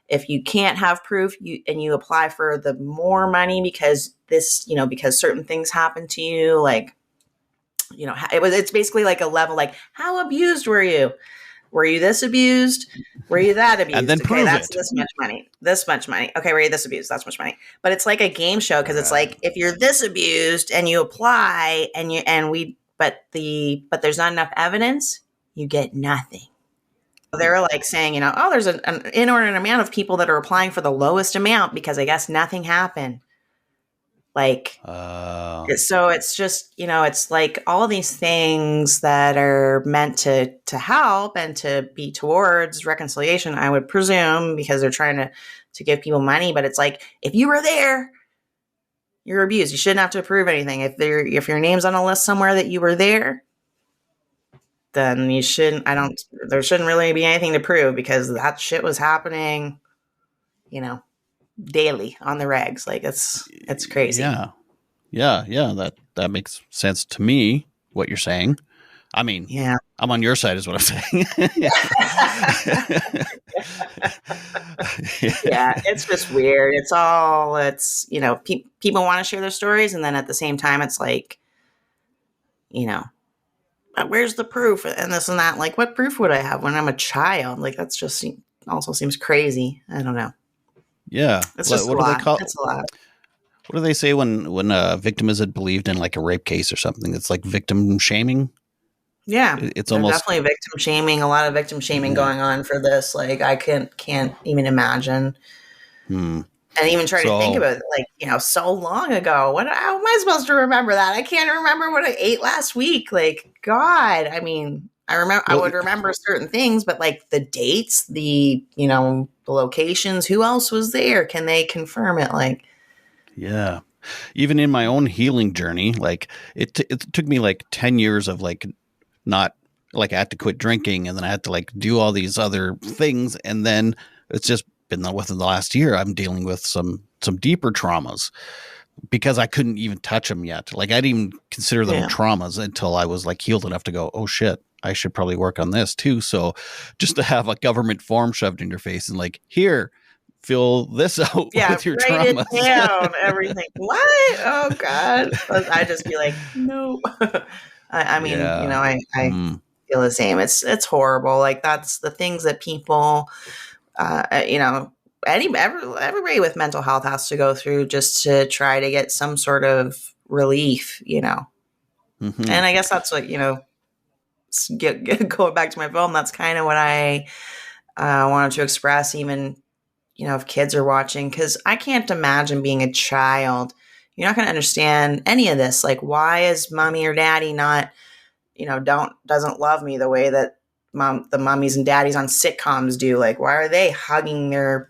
if you can't have proof, you apply for the more money because because certain things happened to you. Like, it's basically like a level, like, how abused were you? Were you this abused? Were you that abused? And then okay, prove that's it. this much money. This much money. Okay, were you this abused? That's much money. But it's like a game show, because it's like, if you're this abused and you apply but there's not enough evidence, you get nothing. They're like saying, there's an inordinate amount of people that are applying for the lowest amount because I guess nothing happened. Like, so it's just, it's like all these things that are meant to help and to be towards reconciliation, I would presume, because they're trying to give people money. But it's like, if you were there, you're abused. You shouldn't have to prove anything. If your name's on a list somewhere that you were there, then you shouldn't, there shouldn't really be anything to prove, because that shit was happening, daily on the regs. Like, it's crazy. Yeah. That makes sense to me, what you're saying. I mean, yeah, I'm on your side is what I'm saying. Yeah, it's just weird. People want to share their stories, and then at the same time, it's like, but where's the proof? And this and that. Like, what proof would I have when I'm a child? Like, that's just also seems crazy. I don't know. Yeah. It's just what a do lot. they call? It's a lot. What do they say when a victim isn't believed in, like a rape case or something? It's like victim shaming. Yeah, It's there's almost definitely victim shaming. A lot of victim shaming going on for this. Like, I can't even imagine. And even try to think about it, like, so long ago. How am I supposed to remember that? I can't remember what I ate last week. Like, God, I mean, I would remember certain things, but like the dates, the locations, who else was there? Can they confirm it? Like, yeah. Even in my own healing journey, like it took me like 10 years of like not, like, I had to quit drinking, and then I had to like do all these other things, and then it's just been within the last year I'm dealing with some deeper traumas, because I couldn't even touch them yet. Like, I didn't even consider them traumas until I was like healed enough to go, oh shit, I should probably work on this too. So just to have a government form shoved in your face and like, here, fill this out with your write traumas. it down, everything. What? Oh God. I just be like, no. I mean, I feel the same. It's horrible. Like, that's the things that people, everybody with mental health has to go through just to try to get some sort of relief, Mm-hmm. And I guess that's what, going back to my film, that's kind of what I wanted to express, even, if kids are watching, because I can't imagine being a child. You're not going to understand any of this. Like, why is mommy or daddy not, doesn't love me the way that the mummies and daddies on sitcoms do? Like, why are they hugging their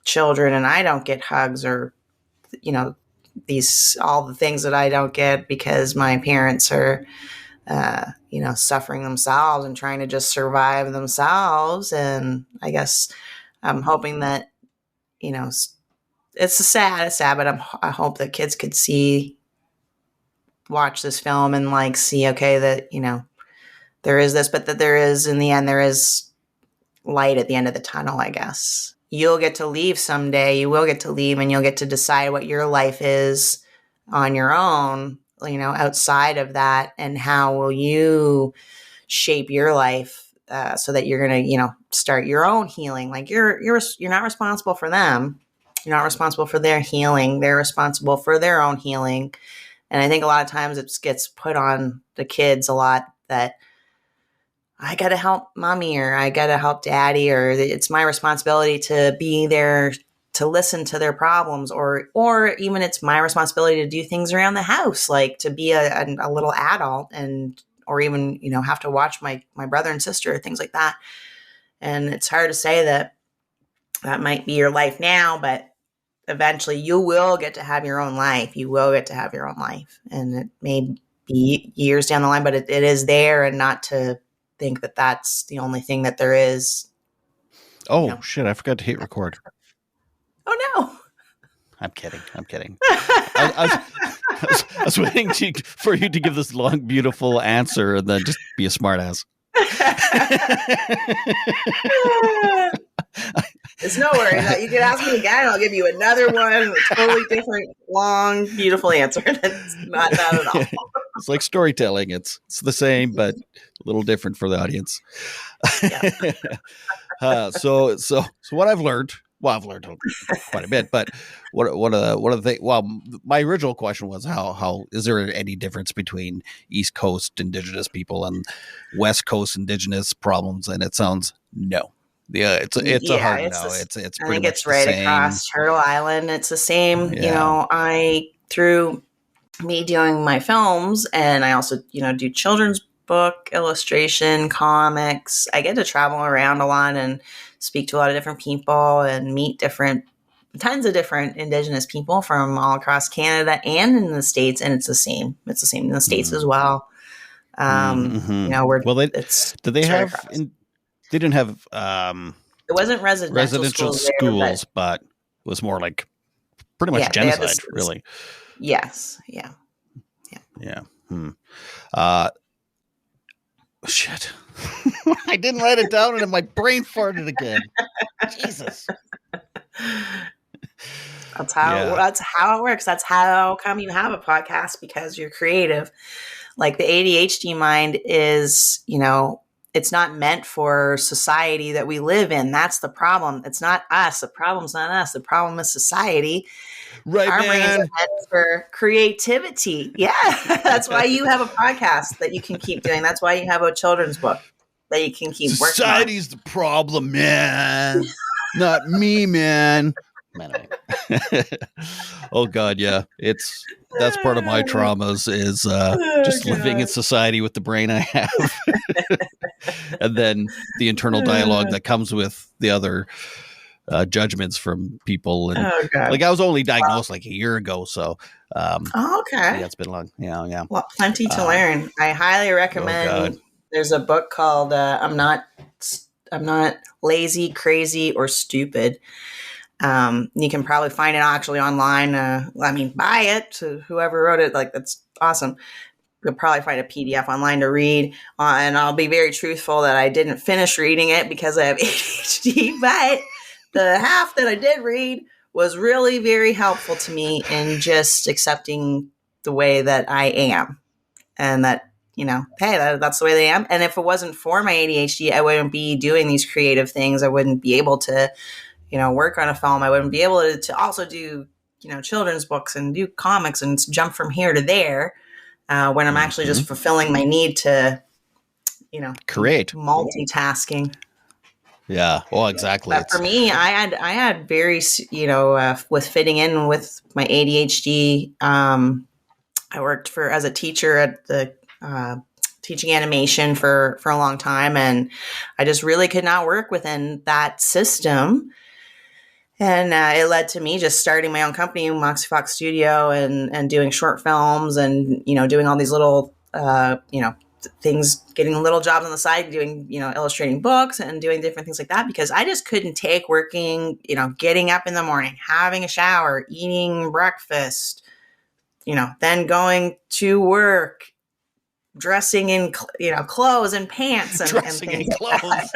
children and I don't get hugs, or, all the things that I don't get because my parents are, suffering themselves and trying to just survive themselves. And I guess I'm hoping that, it's sad, but I hope that kids could watch this film and like see, okay, that, there is this, but that there is, in the end, there is light at the end of the tunnel, I guess. You'll get to leave someday. You will get to leave, and you'll get to decide what your life is on your own, outside of that. And how will you shape your life so that you're going to, start your own healing? Like, you're not responsible for them. You're not responsible for their healing. They're responsible for their own healing. And I think a lot of times it gets put on the kids a lot that I got to help mommy, or I got to help daddy, or it's my responsibility to be there to listen to their problems, or even it's my responsibility to do things around the house, like to be a little adult, and or even, you know, have to watch my brother and sister, things like that. And it's hard to say that might be your life now, but eventually you will get to have your own life. You will get to have your own life. And it may be years down the line, but it is there, and not to think that that's the only thing that there is. Oh, you know. shit. I forgot to hit record. Oh, no. I'm kidding. I was waiting for you to give this long, beautiful answer and then just be a smartass. It's no worries. You can ask me again. I'll give you another one. A totally different, long, beautiful answer. That's not that at all. It's like storytelling. It's the same, but a little different for the audience. Yeah. So what I've learned. Well, I've learned quite a bit, but what are the things? Well, my original question was how is there any difference between East Coast Indigenous people and West Coast Indigenous problems? And it sounds no. Yeah, it's a hard no. It's I pretty think much it's the right same. across Turtle Island. It's the same. Yeah. You know, through me doing my films, and I also, you know, do children's book illustration, comics. I get to travel around a lot and speak to a lot of different people and meet tons of different Indigenous people from all across Canada and in the States. And it's the same. It's the same in the States as well. You know, they didn't have it wasn't residential schools, but it was more like pretty much genocide, really. Yes. Yeah. Shit. I didn't write it down and my brain farted again. Jesus. That's how it works. That's how come you have a podcast, because you're creative. Like the ADHD mind is, you know, it's not meant for society that we live in. That's the problem. It's not us. The problem's not us. The problem is society. Right, our man. brains are meant for creativity. Yeah. That's why you have a podcast that you can keep doing. That's why you have a children's book that you can keep working on. Society's the problem, man. Not me, man. Oh God, yeah. That's part of my traumas is just living in society with the brain I have. And then the internal dialogue that comes with the other judgments from people. And like I was only diagnosed like a year ago, so okay. Yeah, it's been long. Yeah. Well, plenty to learn. I highly recommend. There's a book called I'm not lazy, crazy, or stupid. You can probably find it actually online. Buy it to whoever wrote it. Like, that's awesome. You'll probably find a PDF online to read. And I'll be very truthful that I didn't finish reading it because I have ADHD, but the half that I did read was really very helpful to me in just accepting the way that I am, and that, you know, hey, that's the way they am. And if it wasn't for my ADHD, I wouldn't be doing these creative things. I wouldn't be able to, you know, work on a film. I wouldn't be able to also do, you know, children's books and do comics and jump from here to there when I'm actually just fulfilling my need to, you know, create, multitasking. Yeah. Well, exactly. But for me, I had very, you know, with fitting in with my ADHD. I worked as a teacher at the teaching animation for a long time, and I just really could not work within that system. And it led to me just starting my own company, Moxie Fox Studio, and doing short films, and, you know, doing all these little, you know, things, getting little jobs on the side, doing, you know, illustrating books and doing different things like that, because I just couldn't take working, you know, getting up in the morning, having a shower, eating breakfast, you know, then going to work, dressing in, you know, clothes and pants and dressing and things in clothes.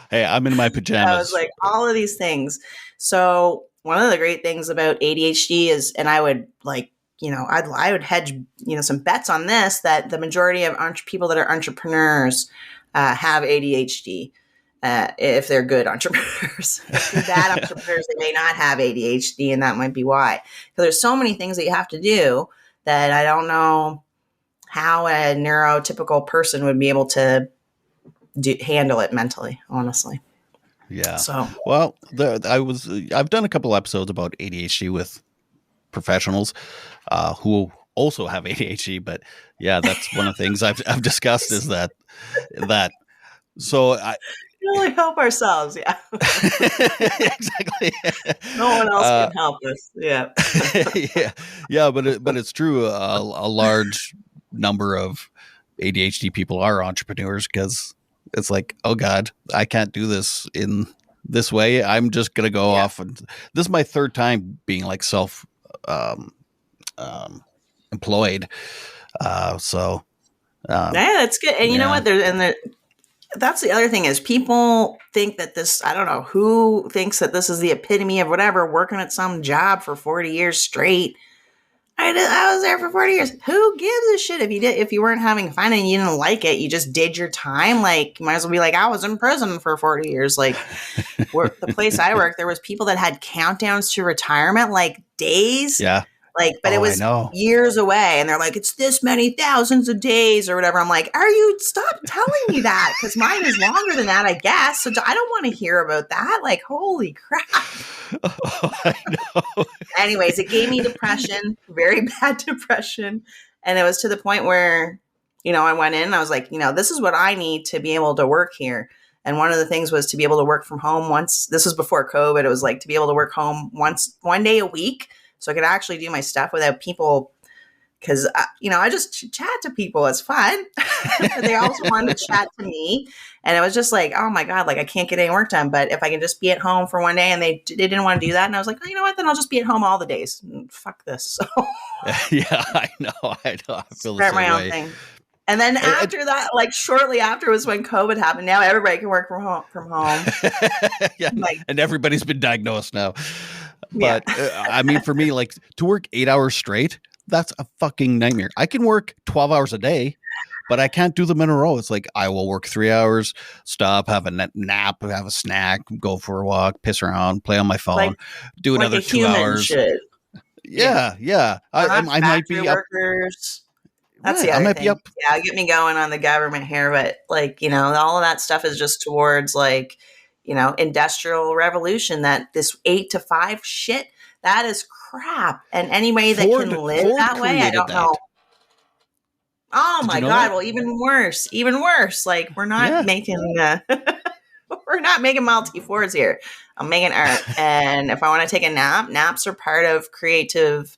Hey, I'm in my pajamas. I was like, all of these things. So one of the great things about ADHD is, and I would like, you know, I would hedge, you know, some bets on this, that the majority of people that are entrepreneurs have ADHD. If they're good entrepreneurs. If they're bad entrepreneurs, they may not have ADHD, and that might be why. So there's so many things that you have to do that I don't know how a neurotypical person would be able to handle it mentally, honestly. Yeah. So Well, I've done a couple episodes about ADHD with professionals who also have ADHD, but yeah, that's one of the things I've discussed is that so I we only help ourselves. Yeah. exactly. No one else uh can help us. Yeah. yeah, yeah, but it's true. A large number of ADHD people are entrepreneurs because it's like, oh God, I can't do this in this way. I'm just gonna go Yeah. off, and this is my third time being like self um, um, employed. So Yeah, that's good. And you know yeah, what? That's the other thing is people think that this, I don't know who thinks that this is the epitome of whatever, working at some job for 40 years straight. I was there for 40 years. Who gives a shit if you weren't having fun and you didn't like it, you just did your time. Like, you might as well be like, I was in prison for 40 years. Like, the place I worked, there was people that had countdowns to retirement, like days, yeah. like, but it Oh, I was know. years away, and they're like, it's this many thousands of days or whatever. I'm like, are you stop telling me that? Because mine is longer than that, I guess. So I don't want to hear about that. Like, holy crap. Oh, I know. Anyways, it gave me depression, very bad depression. And it was to the point where, I went in and I was like, this is what I need to be able to work here. And one of the things was to be able to work from home once. This was before COVID. It was like to be able to work home one day a week. So I could actually do my stuff without people. Because, I just chat to people. It's fun. But they also wanted to chat to me. And it was just like, oh my God, like I can't get any work done. But if I can just be at home for one day, and they didn't want to do that. And I was like, oh, you know what? Then I'll just be at home all the days. Fuck this. So Yeah, I know. I feel the start my same own way. thing. And then after that, like shortly after was when COVID happened. Now everybody can work from home. Yeah, Like, and everybody's been diagnosed now. yeah. But I mean, for me, like to work 8 hours straight, that's a fucking nightmare. I can work 12 hours a day, but I can't do them in a row. It's like I will work 3 hours, stop, have a nap, have a snack, go for a walk, piss around, play on my phone, Like, do like another a 2 human hours. should. Yeah. We're not I might factory be up. workers. That's Right, the I other might be thing. up. Yeah, get me going on the government here, but like, all of that stuff is just towards like, industrial revolution, that this 8 to 5 shit, that is crap. And anybody that can live Ford that way, I created don't know. that. Oh Did you my know God. that? Well, even worse, even worse. Like we're not Yeah. making, we're not making Model T Fords here. I'm making art. And if I want to take a nap, naps are part of creative,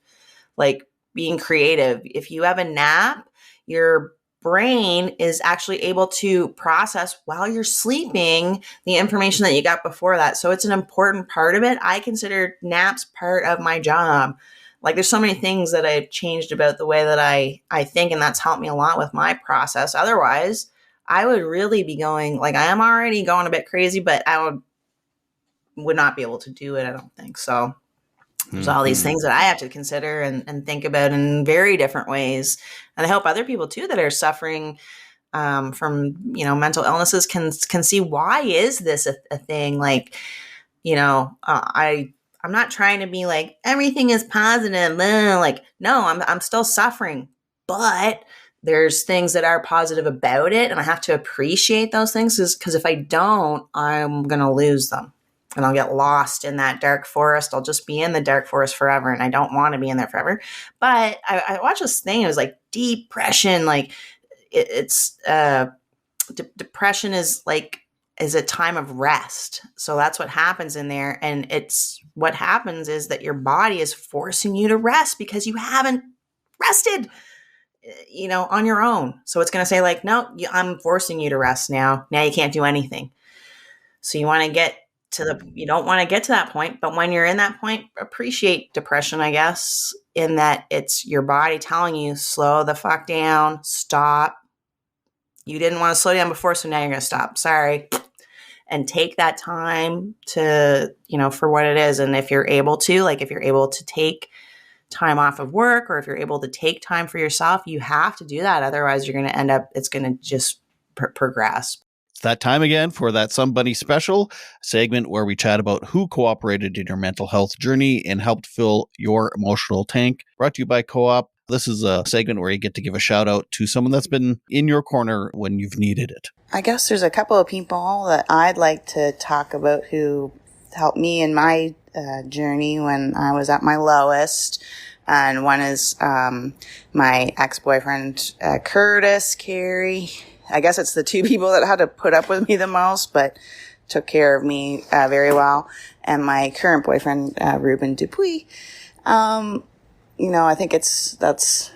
like being creative. If you have a nap, your brain is actually able to process while you're sleeping the information that you got before that. So it's an important part of it. I consider naps part of my job. Like there's so many things that I've changed about the way that I think, and that's helped me a lot with my process. Otherwise, I would really be going, like I am already going a bit crazy, but I would not be able to do it, I don't think. So there's all these things that I have to consider and think about in very different ways. And I hope other people too that are suffering from, mental illnesses can see, why is this a thing? Like, I'm not trying to be like, everything is positive. Like, no, I'm still suffering, but there's things that are positive about it. And I have to appreciate those things because if I don't, I'm going to lose them. And I'll get lost in that dark forest. I'll just be in the dark forest forever. And I don't want to be in there forever. But I watched this thing. It was like depression. Like depression is a time of rest. So that's what happens in there. And what happens is that your body is forcing you to rest because you haven't rested, on your own. So it's going to say like, no, I'm forcing you to rest now. Now you can't do anything. So you want to get you don't want to get to that point, but when you're in that point, appreciate depression, I guess, in that it's your body telling you, slow the fuck down, stop. You didn't want to slow down before, so now you're going to stop. Sorry. And take that time to, for what it is. And if you're able to take time off of work, or if you're able to take time for yourself, you have to do that. Otherwise, you're going to end up, it's going to just progress. It's that time again for that Somebody Special segment where we chat about who cooperated in your mental health journey and helped fill your emotional tank. Brought to you by Co-op. This is a segment where you get to give a shout out to someone that's been in your corner when you've needed it. I guess there's a couple of people that I'd like to talk about who helped me in my journey when I was at my lowest. And one is my ex-boyfriend, Curtis Carey. I guess it's the two people that had to put up with me the most, but took care of me very well. And my current boyfriend, Ruben Dupuis. I think that's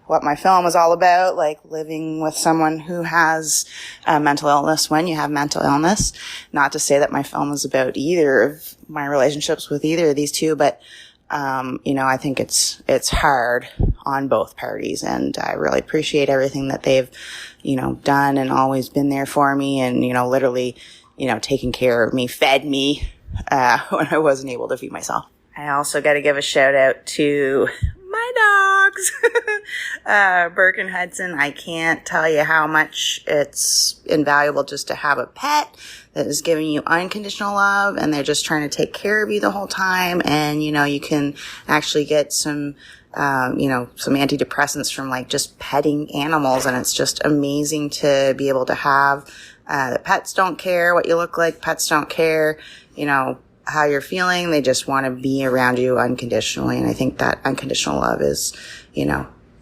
what my film is all about, like living with someone who has mental illness when you have mental illness. Not to say that my film is about either of my relationships with either of these two, but I think it's hard on both parties, and I really appreciate everything that they've, done and always been there for me, and, literally, taking care of me, fed me, when I wasn't able to feed myself. I also got to give a shout out to my dogs, Burke and Hudson. I can't tell you how much it's invaluable just to have a pet that is giving you unconditional love, and they're just trying to take care of you the whole time. And, you can actually get some antidepressants from like just petting animals. And it's just amazing to be able to have, the pets don't care what you look like. Pets don't care, how you're feeling. They just want to be around you unconditionally. And I think that unconditional love is,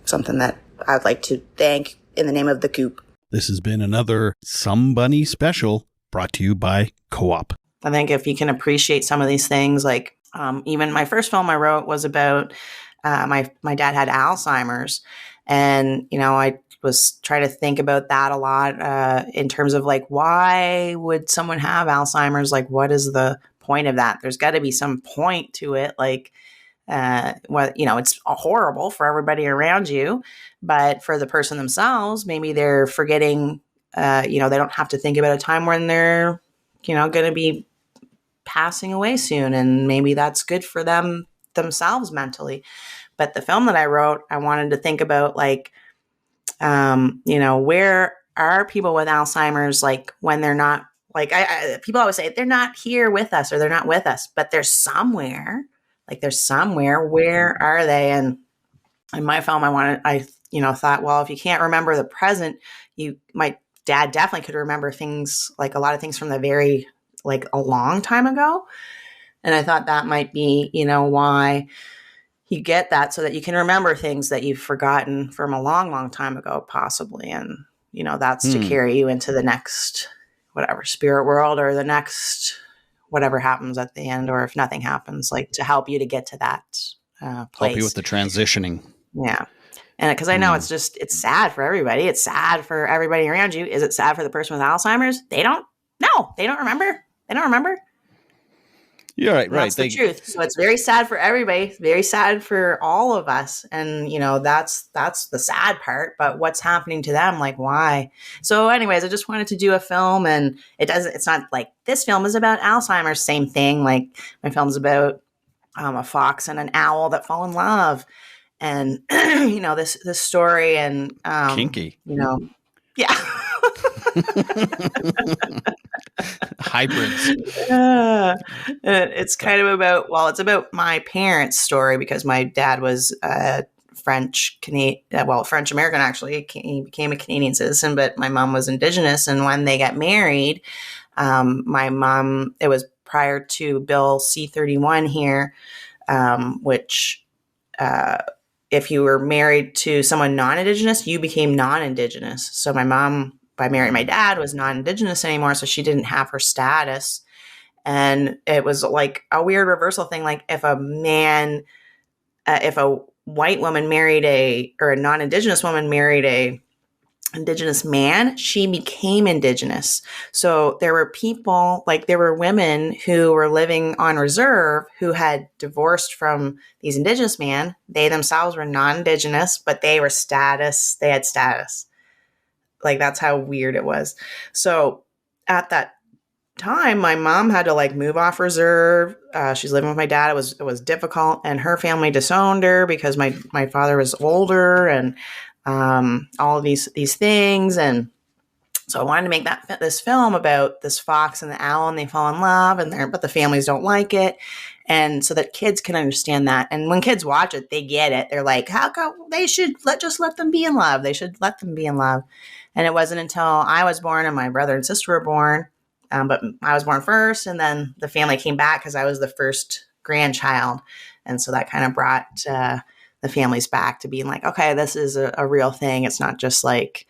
something that I'd like to thank in the name of the Coop. This has been another Some Bunny special brought to you by Co-op. I think if you can appreciate some of these things, like even my first film I wrote was about my dad had Alzheimer's. And, I was trying to think about that a lot in terms of like, why would someone have Alzheimer's? Like, what is the point of that? There's got to be some point to it. Like, it's horrible for everybody around you, but for the person themselves, maybe they're forgetting, they don't have to think about a time when they're, going to be passing away soon. And maybe that's good for them themselves mentally. But the film that I wrote, I wanted to think about like, where are people with Alzheimer's, like when they're not, like people always say they're not here with us or they're not with us, but they're somewhere. Like there's somewhere. Where are they? And in my film, I thought, well, if you can't remember the present, my dad definitely could remember things, like a lot of things from the very, like a long time ago. And I thought that might be, why you get that, so that you can remember things that you've forgotten from a long, long time ago, possibly. And, that's to carry you into the next, whatever, spirit world, or the next, whatever happens at the end, or if nothing happens, like to help you to get to that place. Help you with the transitioning. Yeah. And because I know it's sad for everybody. It's sad for everybody around you. Is it sad for the person with Alzheimer's? They don't remember. They don't remember. Yeah, right. That's the truth. So it's very sad for everybody, very sad for all of us. And, that's the sad part, but what's happening to them? Like, why? So anyways, I just wanted to do a film, and it's not like this film is about Alzheimer's, same thing. Like my film's about a fox and an owl that fall in love. And, this story and, kinky, yeah. Hybrids. It's kind of about, it's about my parents' story, because my dad was French American, actually. He became a Canadian citizen, but my mom was Indigenous. And when they got married, my mom, it was prior to Bill C-31 here, which if you were married to someone non-Indigenous, you became non-Indigenous. So my mom, by marrying my dad, was non-Indigenous anymore, so she didn't have her status. And it was like a weird reversal thing. Like if a white woman married or a non-Indigenous woman married a Indigenous man, she became Indigenous. So there were people, like there were women who were living on reserve who had divorced from these Indigenous men. They themselves were non-Indigenous, but they had status. Like that's how weird it was. So at that time, my mom had to like move off reserve. She's living with my dad. It was difficult, and her family disowned her because my father was older, and all of these things. And So I wanted to make this film about this fox and the owl, and they fall in love, but the families don't like it. And so that kids can understand that. And when kids watch it, they get it. They're like, how come they should just let them be in love? They should let them be in love. And it wasn't until I was born and my brother and sister were born, but I was born first, and then the family came back because I was the first grandchild. And so that kind of brought the families back to being like, okay, this is a real thing. It's not just like,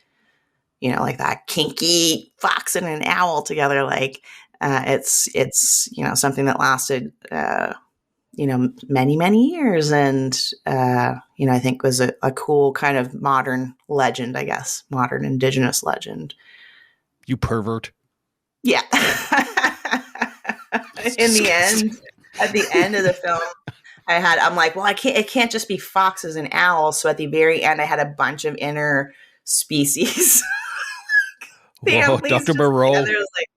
like that kinky fox and an owl together. Like it's something that lasted, many, many years. And, I think was a cool kind of modern legend, I guess, modern indigenous legend. You pervert. Yeah. In the end, at the end of the film, I'm like, well, it can't just be foxes and owls. So at the very end, I had a bunch of interspecies. Whoa, Dr. Moreau. There was like,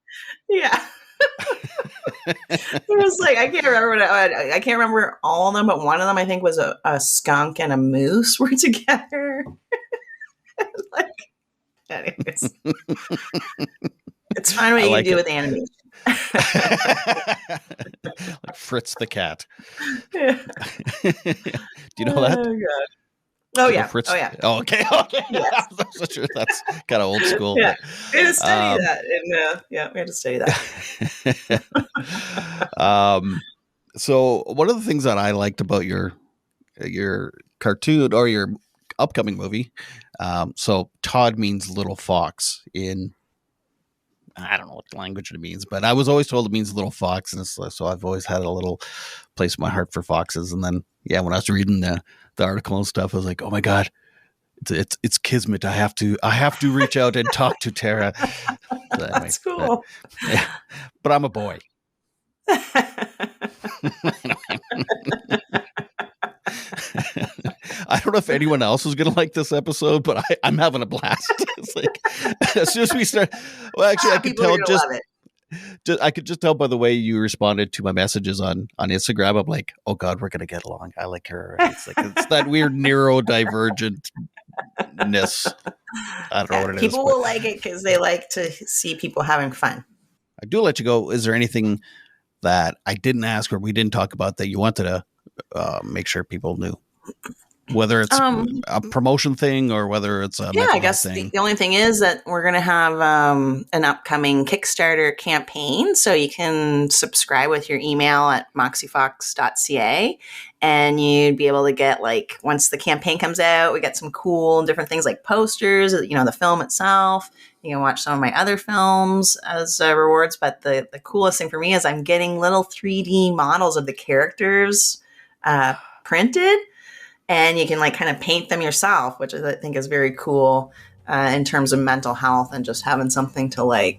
yeah. It was like, I can't remember all of them, but one of them I think was a skunk and a moose were together. Anyways. It's fine what you can do with animation. Like Fritz the cat. Yeah. Do you know that? Oh, God. Oh, yeah. Fritz? Oh, yeah. Oh, okay. Yes. I'm not sure that's kind of old school. Yeah. We had to study that. We had to study that. So one of the things that I liked about your cartoon or your upcoming movie, so Todd means little fox in, I don't know what language it means, but I was always told it means little fox. And so I've always had a little place in my heart for foxes. And then, when I was reading the article and stuff, I was like, oh my God, it's kismet. I have to reach out and talk to Tara. So anyway, that's cool. But I'm a boy. I don't know if anyone else was going to like this episode, but I'm having a blast. It's like, as soon as we start, well, actually, I could tell I could just tell by the way you responded to my messages on Instagram. I'm like, oh God, we're going to get along. I like her. It's like, it's that weird neurodivergentness. I don't know what it is. People will like it because they like to see people having fun. I do let you go. Is there anything that I didn't ask or we didn't talk about that you wanted to make sure people knew? Whether it's a promotion thing or whether it's a I guess the only thing is that we're going to have an upcoming Kickstarter campaign. So you can subscribe with your email at moxiefox.ca and you'd be able to get, like, once the campaign comes out, we get some cool and different things like posters, the film itself. You can watch some of my other films as rewards. But the coolest thing for me is I'm getting little 3D models of the characters printed. And you can kind of paint them yourself, which I think is very cool in terms of mental health and just having something to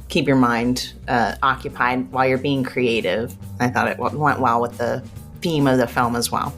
keep your mind occupied while you're being creative. I thought it went well with the theme of the film as well.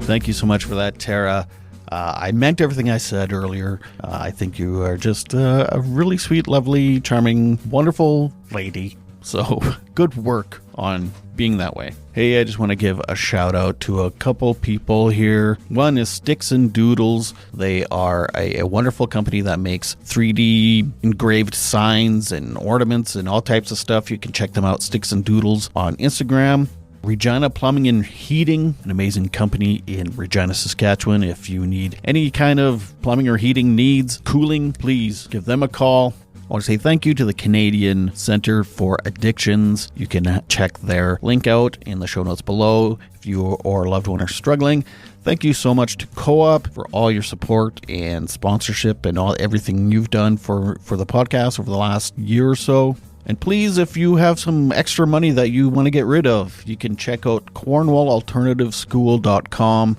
Thank you so much for that, Tara. I meant everything I said earlier. I think you are just a really sweet, lovely, charming, wonderful lady. So good work on being that way. Hey, I just want to give a shout out to a couple people here. One is Sticks and Doodles. They are a wonderful company that makes 3D engraved signs and ornaments and all types of stuff. You can check them out, Sticks and Doodles, on Instagram. Regina Plumbing and Heating, an amazing company in Regina, Saskatchewan. If you need any kind of plumbing or heating needs, cooling, please give them a call. I want to say thank you to the Canadian Centre for Addictions. You can check their link out in the show notes below if you or a loved one are struggling. Thank you so much to Co-op for all your support and sponsorship and everything you've done for the podcast over the last year or so. And please, if you have some extra money that you want to get rid of, you can check out CornwallAlternativeschool.com.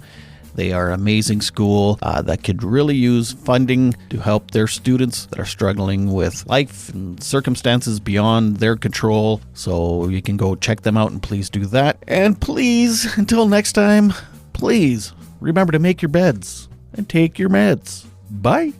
They are an amazing school that could really use funding to help their students that are struggling with life and circumstances beyond their control. So you can go check them out and please do that. And please, until next time, please remember to make your beds and take your meds. Bye.